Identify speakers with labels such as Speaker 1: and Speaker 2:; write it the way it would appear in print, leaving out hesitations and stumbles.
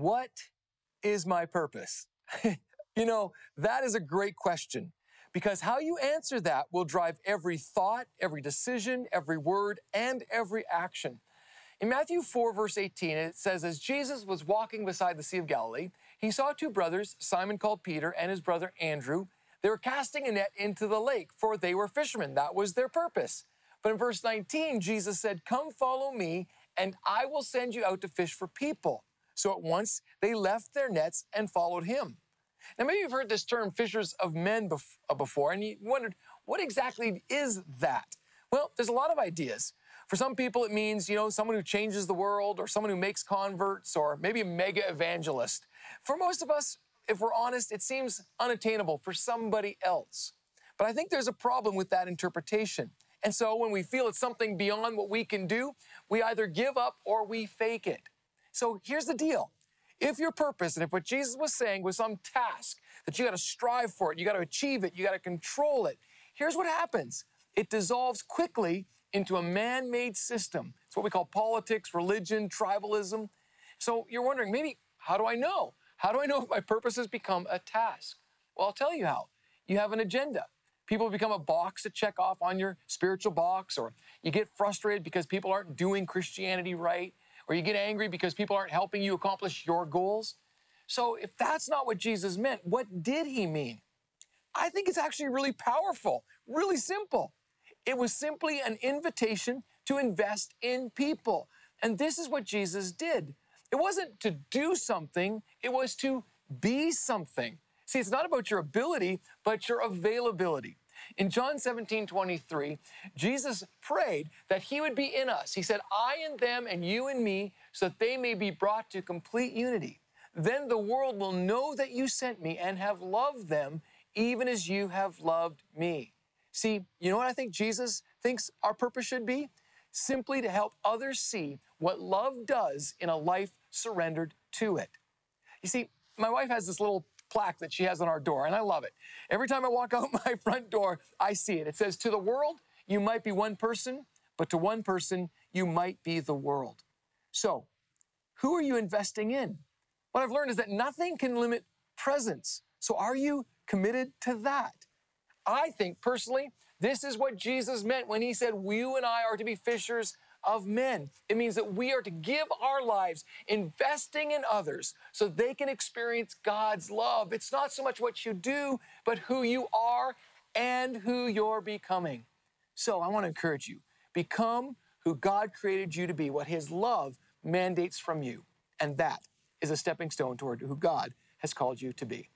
Speaker 1: What is my purpose? That is a great question because how you answer that will drive every thought, every decision, every word, and every action. In Matthew 4, verse 18, it says, as Jesus was walking beside the Sea of Galilee, he saw two brothers, Simon called Peter and his brother Andrew. They were casting a net into the lake, for they were fishermen. That was their purpose. But in verse 19, Jesus said, come follow me, and I will send you out to fish for people. So at once they left their nets and followed him. Now, maybe you've heard this term fishers of men before, and you wondered, what exactly is that? Well, there's a lot of ideas. For some people, it means, someone who changes the world or someone who makes converts or maybe a mega evangelist. For most of us, if we're honest, it seems unattainable for somebody else. But I think there's a problem with that interpretation. And so when we feel it's something beyond what we can do, we either give up or we fake it. So here's the deal. If your purpose and if what Jesus was saying was some task that you got to strive for it, you got to achieve it, you got to control it, here's what happens. It dissolves quickly into a man-made system. It's what we call politics, religion, tribalism. So you're wondering, maybe, how do I know? How do I know if my purpose has become a task? Well, I'll tell you how. You have an agenda. People become a box to check off on your spiritual box, or you get frustrated because people aren't doing Christianity right, or you get angry because people aren't helping you accomplish your goals. So if that's not what Jesus meant, what did he mean? I think it's actually really powerful, really simple. It was simply an invitation to invest in people. And this is what Jesus did. It wasn't to do something, it was to be something. See, it's not about your ability, but your availability. In John 17:23, Jesus prayed that he would be in us. He said, I in them and you in me, so that they may be brought to complete unity. Then the world will know that you sent me and have loved them, even as you have loved me. See, you know what I think Jesus thinks our purpose should be? Simply to help others see what love does in a life surrendered to it. You see, my wife has this little plaque that she has on our door, and I love it. Every time I walk out my front door, I see it. It says, to the world, you might be one person, but to one person, you might be the world. So, who are you investing in? What I've learned is that nothing can limit presence. So are you committed to that? I think, personally, this is what Jesus meant when he said, you and I are to be fishers of men. It means that we are to give our lives investing in others so they can experience God's love. It's not so much what you do, but who you are and who you're becoming. So I want to encourage you, become who God created you to be, what his love mandates from you. And that is a stepping stone toward who God has called you to be.